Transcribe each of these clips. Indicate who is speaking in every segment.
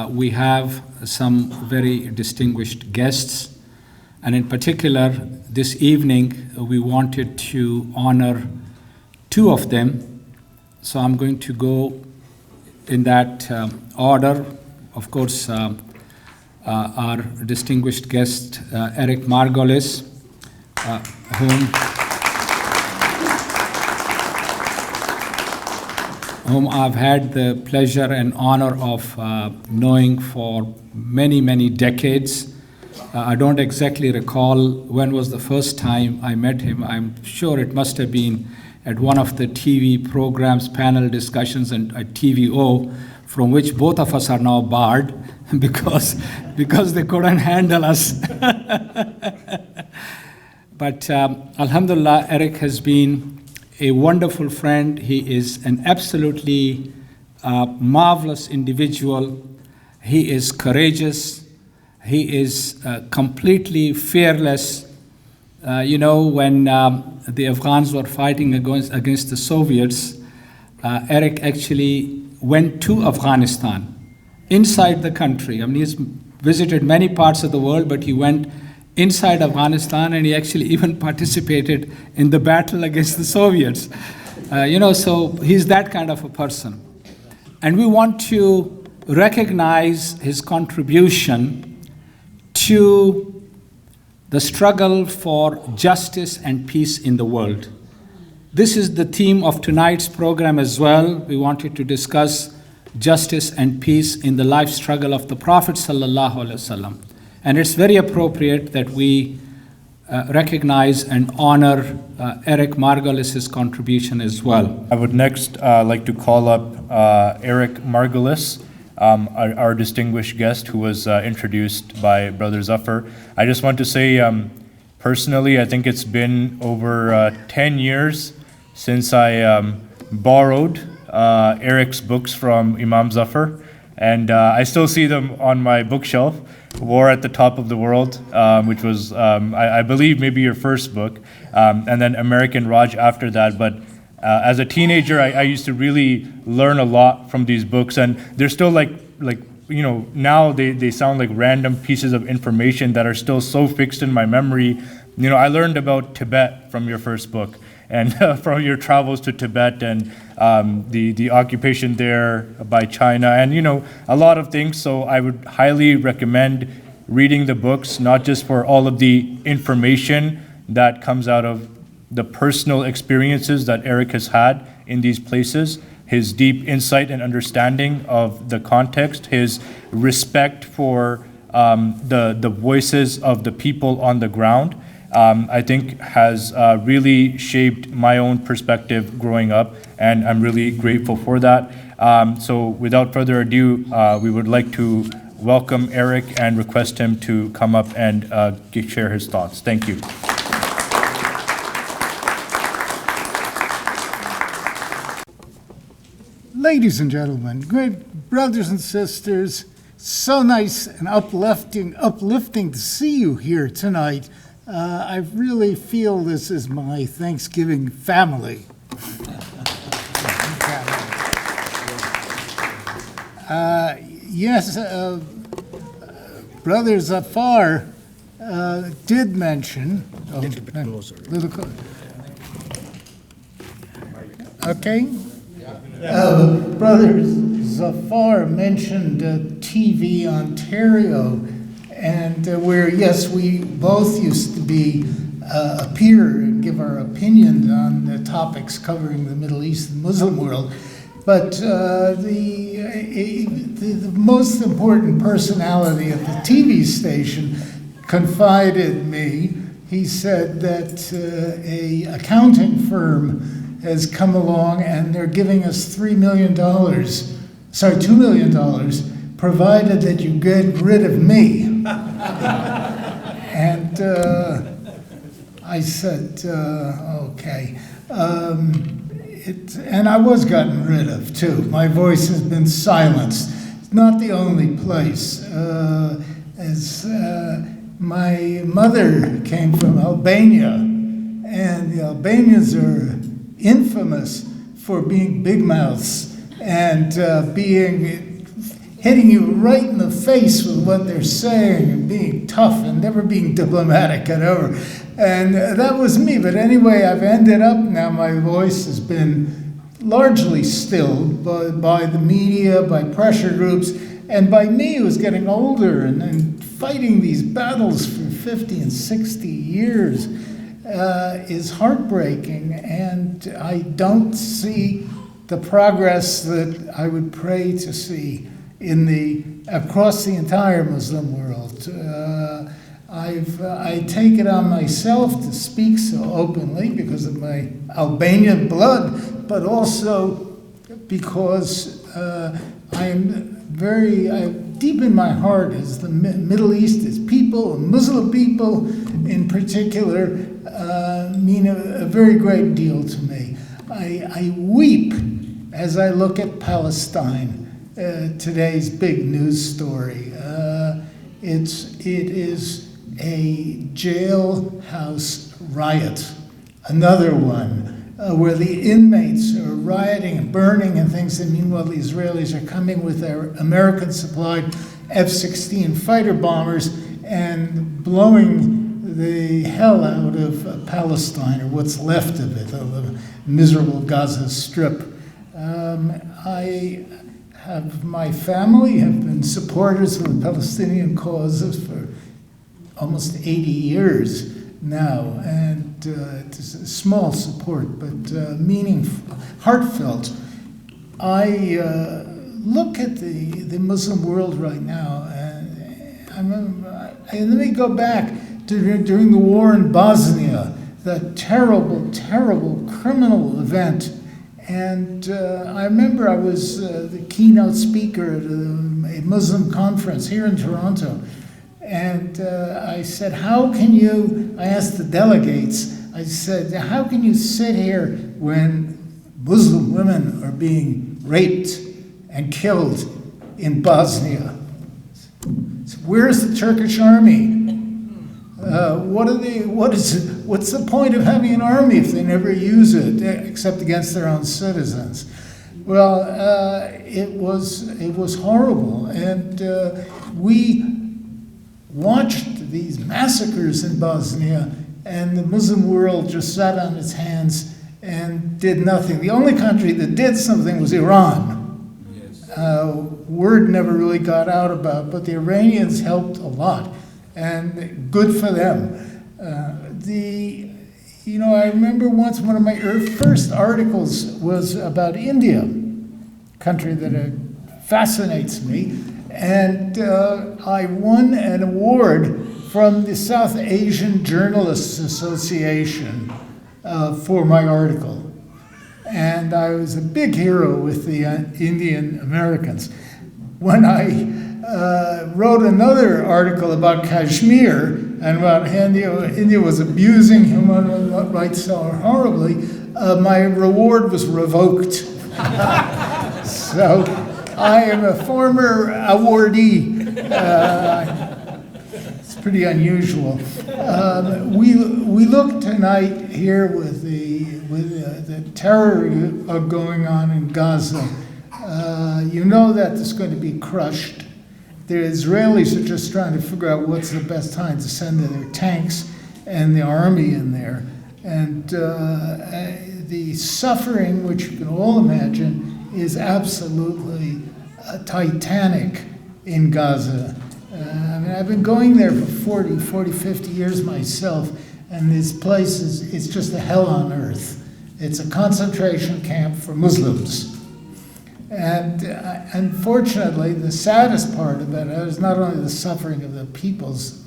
Speaker 1: we have some very distinguished guests, and in particular, this evening, we wanted to honor two of them. So I'm going to go in that order. Of course, our distinguished guest, Eric Margolis, whom I've had the pleasure and honor of knowing for many, many decades. I don't exactly recall when was the first time I met him. I'm sure it must have been at one of the TV programs, panel discussions, and at TVO, from which both of us are now barred because they couldn't handle us. But Alhamdulillah, Eric has been a wonderful friend. He is an absolutely marvelous individual. He is courageous. He is completely fearless. When the Afghans were fighting against the Soviets, Eric actually went to Afghanistan, inside the country. I mean, he's visited many parts of the world, but he went inside Afghanistan, and he actually even participated in the battle against the Soviets. So he's that kind of a person. And we want to recognize his contribution to the struggle for justice and peace in the world. This is the theme of tonight's program as well. We wanted to discuss justice and peace in the life struggle of the Prophet ﷺ. And it's very appropriate that we recognize and honor Eric Margolis' contribution as well.
Speaker 2: I would next like to call up Eric Margolis, our distinguished guest who was introduced by Brother Zafar. I just want to say, personally, I think it's been over 10 years since I borrowed Eric's books from Imam Zafar, and I still see them on my bookshelf, War at the Top of the World, which was, I believe, maybe your first book, and then American Raj after that. But as a teenager, I used to really learn a lot from these books, and they're still now they sound like random pieces of information that are still so fixed in my memory. I learned about Tibet from your first book, and from your travels to Tibet and the occupation there by China, and a lot of things. So I would highly recommend reading the books, not just for all of the information that comes out of the personal experiences that Eric has had in these places, his deep insight and understanding of the context, his respect for the voices of the people on the ground, I think has really shaped my own perspective growing up, and I'm really grateful for that. So without further ado, we would like to welcome Eric and request him to come up and share his thoughts. Thank you.
Speaker 3: Ladies and gentlemen, great brothers and sisters, so nice and uplifting to see you here tonight. I really feel this is my Thanksgiving family. Yes, Brother Zafar did mention. A little bit closer. Okay. Brother Zafar mentioned TV Ontario, and where, yes, we both used to appear and give our opinion on the topics covering the Middle East and Muslim world. But the most important personality at the TV station confided me. He said that a accounting firm has come along and they're giving us $2 million, provided that you get rid of me. And I said, okay. And I was gotten rid of too. My voice has been silenced. It's not the only place. As my mother came from Albania, and the Albanians are infamous for being big mouths and being hitting you right in the face with what they're saying and being tough and never being diplomatic and ever. And that was me. But anyway, I've ended up now, my voice has been largely stilled by the media, by pressure groups, and by me who's getting older and fighting these battles for 50 and 60 years is heartbreaking. And I don't see the progress that I would pray to see across the entire Muslim world. I take it on myself to speak so openly because of my Albanian blood, but also because deep in my heart is the Middle East, its people, Muslim people in particular, mean a very great deal to me. I weep as I look at Palestine, today's big news story. It is a jailhouse riot, another one, where the inmates are rioting and burning and things, and meanwhile the Israelis are coming with their American-supplied F-16 fighter bombers and blowing the hell out of Palestine, or what's left of it, of the miserable Gaza Strip. My family have been supporters of the Palestinian causes for almost 80 years now, and it's a small support, but meaningful, heartfelt. I look at the Muslim world right now, and let me go back to during the war in Bosnia, that terrible, terrible criminal event. And I remember I was the keynote speaker at a Muslim conference here in Toronto. And I said, I asked the delegates, I said, how can you sit here when Muslim women are being raped and killed in Bosnia? So where's the Turkish army? What's the point of having an army if they never use it except against their own citizens? Well, it was horrible, and we watched these massacres in Bosnia, and the Muslim world just sat on its hands and did nothing. The only country that did something was Iran. Yes. Word never really got out about it, but the Iranians helped a lot, and good for them. I remember once one of my first articles was about India, country that fascinates me, and I won an award from the South Asian Journalists Association for my article. And I was a big hero with the Indian Americans. When I wrote another article about Kashmir and about India was abusing human rights so horribly, my reward was revoked. So I am a former awardee. It's pretty unusual. We look tonight here with the terror going on in Gaza. You know that it's going to be crushed. The Israelis are just trying to figure out what's the best time to send their tanks and the army in there. And the suffering, which you can all imagine, is absolutely titanic in Gaza. I've been going there for 40, 50 years myself, and this place it's just a hell on earth. It's a concentration camp for Muslims. And unfortunately, the saddest part of it is not only the suffering of the peoples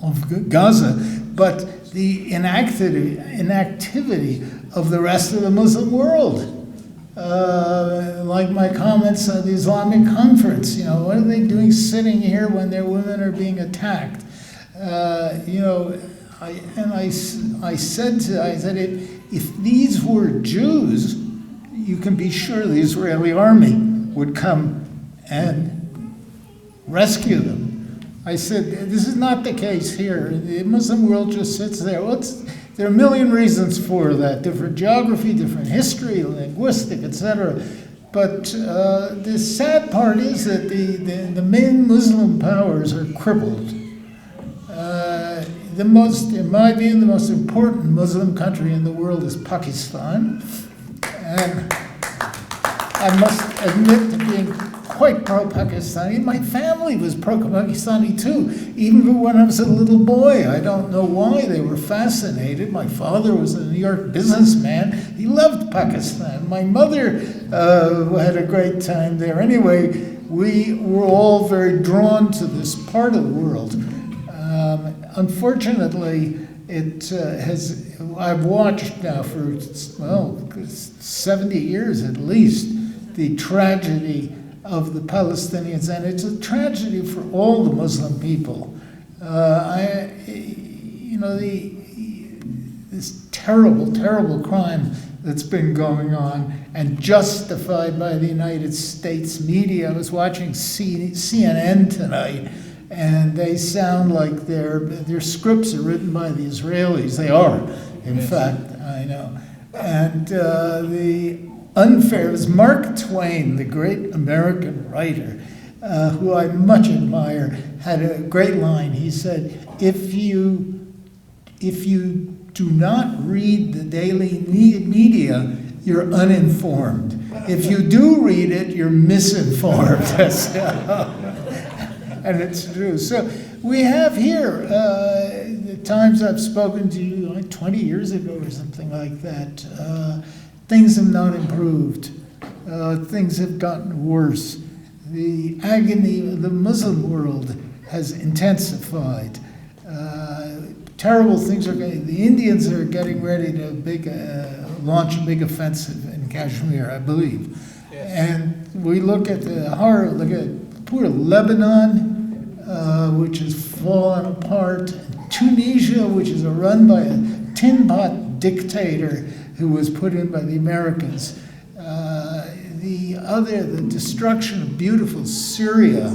Speaker 3: of Gaza, but the inactivity of the rest of the Muslim world. Like my comments at the Islamic conference, what are they doing sitting here when their women are being attacked? I said if these were Jews, you can be sure the Israeli army would come and rescue them. I said, this is not the case here. The Muslim world just sits there. There are a million reasons for that, different geography, different history, linguistic, etc. But the sad part is that the main Muslim powers are crippled. In my view, the most important Muslim country in the world is Pakistan. And I must admit to being quite pro-Pakistani. My family was pro-Pakistani too, even when I was a little boy. I don't know why they were fascinated. My father was a New York businessman. He loved Pakistan. My mother had a great time there. Anyway, we were all very drawn to this part of the world. Unfortunately, I've watched now for, 70 years at least, the tragedy of the Palestinians, and it's a tragedy for all the Muslim people. This terrible, terrible crime that's been going on and justified by the United States media. I was watching CNN tonight, and they sound like their scripts are written by the Israelis. They are, in fact, I know. And the unfair, it was Mark Twain, the great American writer, who I much admire, had a great line. He said, if you do not read the daily media, you're uninformed. If you do read it, you're misinformed. And it's true. So we have here, the times I've spoken to you, like 20 years ago or something like that, things have not improved. Things have gotten worse. The agony of the Muslim world has intensified. Terrible things are going. The Indians are getting ready to launch a big offensive in Kashmir, I believe. Yes. And we look at the horror. Look at poor Lebanon, which has fallen apart. Tunisia, which is run by a tin pot dictator who was put in by the Americans. The destruction of beautiful Syria,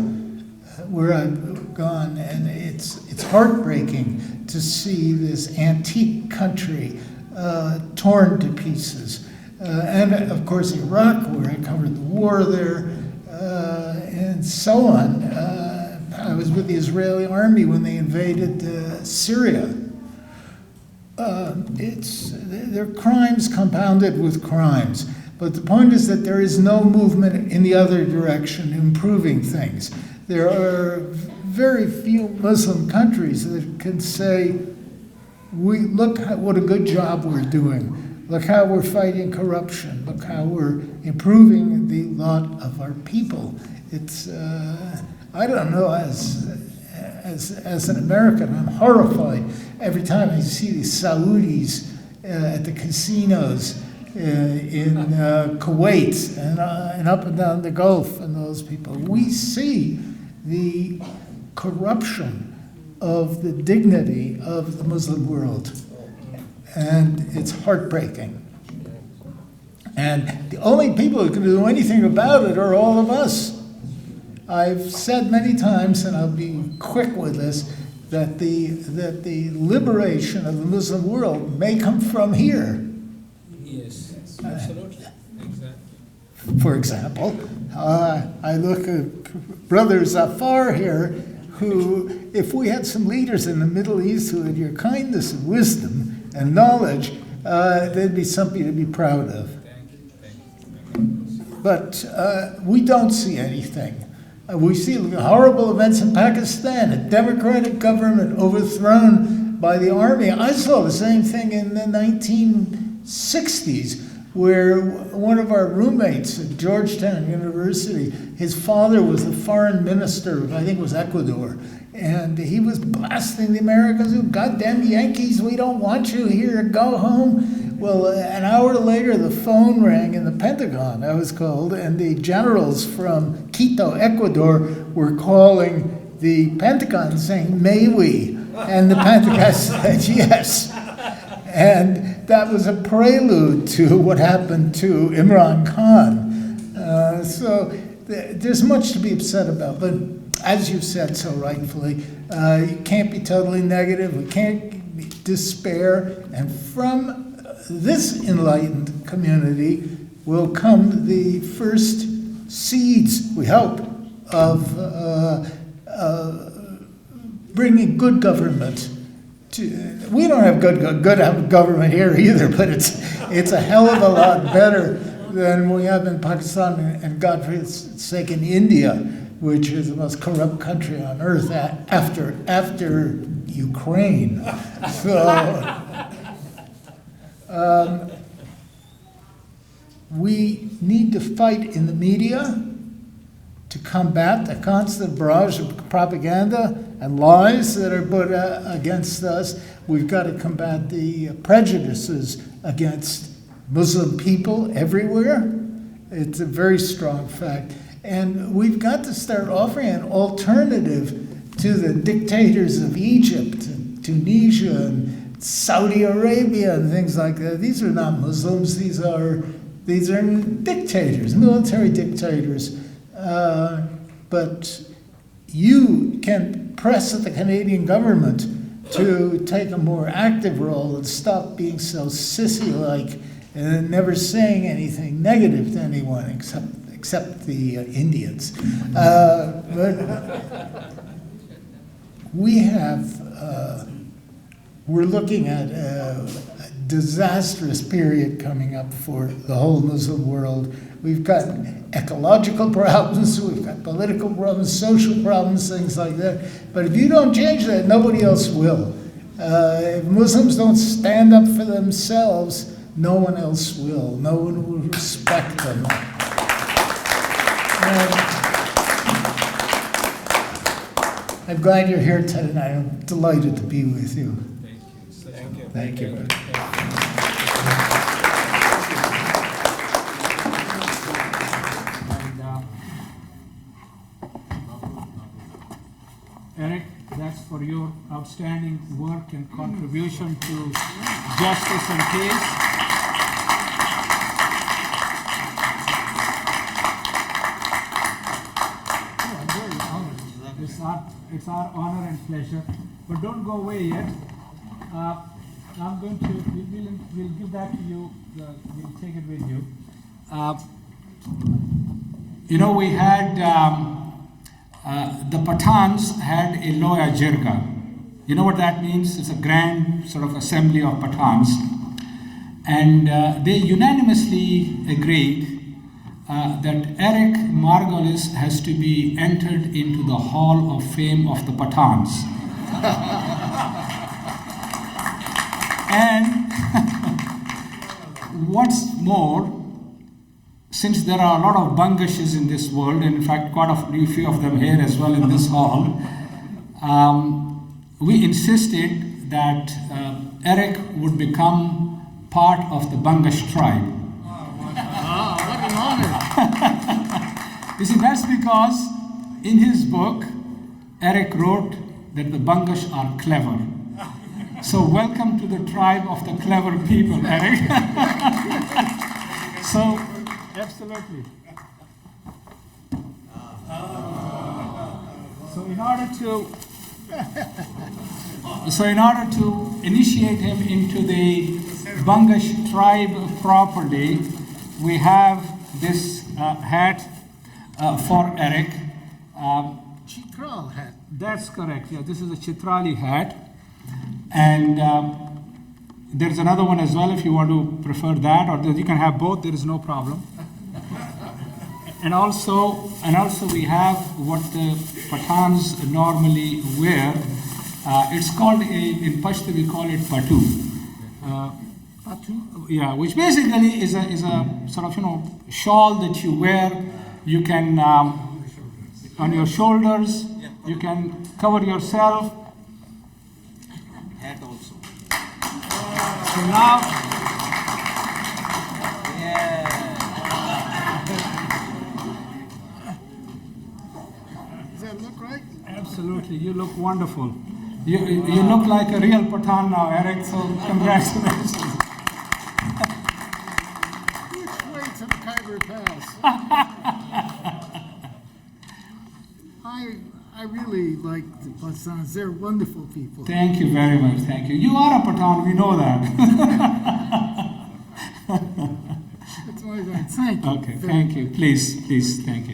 Speaker 3: where I've gone, and it's heartbreaking to see this antique country torn to pieces. And of course Iraq, where I covered the war there, and so on. I was with the Israeli army when they invaded Syria. They're crimes compounded with crimes. But the point is that there is no movement in the other direction, improving things. There are very few Muslim countries that can say, look what a good job we're doing. Look how we're fighting corruption. Look how we're improving the lot of our people. It's, I don't know, as an American, I'm horrified every time I see these Saudis at the casinos in Kuwait and up and down the Gulf, and those people. We see the corruption of the dignity of the Muslim world, and it's heartbreaking. And the only people who can do anything about it are all of us. I've said many times, and I'll be quick with this, that the liberation of the Muslim world may come from here.
Speaker 1: Yes, absolutely. Exactly.
Speaker 3: For example, I look at Brother Zafar here, who, if we had some leaders in the Middle East who had your kindness and wisdom and knowledge, there'd be something to be proud of. But we don't see anything. We see horrible events in Pakistan, a democratic government overthrown by the army. I saw the same thing in the 1960s, where one of our roommates at Georgetown University, his father was the foreign minister of, I think it was Ecuador, and he was blasting the Americans, "You goddamn Yankees, we don't want you here, go home." Well, an hour later, the phone rang in the Pentagon, I was called, and the generals from Quito, Ecuador, were calling the Pentagon saying, "May we?" And the Pentagon said yes. And that was a prelude to what happened to Imran Khan. So there's much to be upset about. But as you said so rightfully, you can't be totally negative. We can't despair. And from this enlightened community, will come the first seeds, we hope, of bringing good government. We don't have good government here either, but it's a hell of a lot better than we have in Pakistan and God for its sake in India, which is the most corrupt country on earth after Ukraine. So we need to fight in the media to combat the constant barrage of propaganda and lies that are put against us. We've got to combat the prejudices against Muslim people everywhere. It's a very strong fact. And we've got to start offering an alternative to the dictators of Egypt and Tunisia and Saudi Arabia and things like that. These are not Muslims. These are dictators, military dictators. But you can press the Canadian government to take a more active role and stop being so sissy-like and never saying anything negative to anyone except the Indians. But we're looking at a disastrous period coming up for the whole Muslim world. We've got ecological problems, we've got political problems, social problems, things like that. But if you don't change that, nobody else will. If Muslims don't stand up for themselves, no one else will. No one will respect them. I'm glad you're here tonight. I'm delighted to be with you. Thank you. Thank you.
Speaker 1: Eric, that's for your outstanding work and contribution to justice and peace. I'm very honored. It's our honor and pleasure. But don't go away yet. We'll give that to you. We'll take it with you. We had. The Pathans had a loya jirga. You know what that means? It's a grand sort of assembly of Pathans. And they unanimously agreed that Eric Margolis has to be entered into the Hall of Fame of the Pathans. And what's more, since there are a lot of bangashis in this world, and in fact quite a few of them here as well in this hall, we insisted that Eric would become part of the Bangash tribe.
Speaker 3: What an honor.
Speaker 1: You see, that's because in his book, Eric wrote that the Bangash are clever. So welcome to the tribe of the clever people, Eric. So, absolutely. So in order to initiate him into the Bangash tribe properly, we have this hat for Eric.
Speaker 3: Chitral hat.
Speaker 1: That's correct. Yeah, this is a Chitrali hat, and there's another one as well if you want to prefer that, or you can have both. There is no problem. And also we have what the Pathans normally wear. It's called in Pashto we call it patu.
Speaker 3: Patu?
Speaker 1: Yeah, which basically is a sort of shawl that you wear. You can on your shoulders. You can cover yourself.
Speaker 4: Hat also.
Speaker 1: So now.
Speaker 3: Does that look right?
Speaker 1: Absolutely, you look wonderful. You look like a real Pathan now, Eric, so congratulations.
Speaker 3: Which way to the Khyber Pass? I really like the Pathans. They're wonderful people.
Speaker 1: Thank you very much, thank you. You are a Pathan, we know that.
Speaker 3: It's my Thank you.
Speaker 1: Okay, thank you. Please, thank you.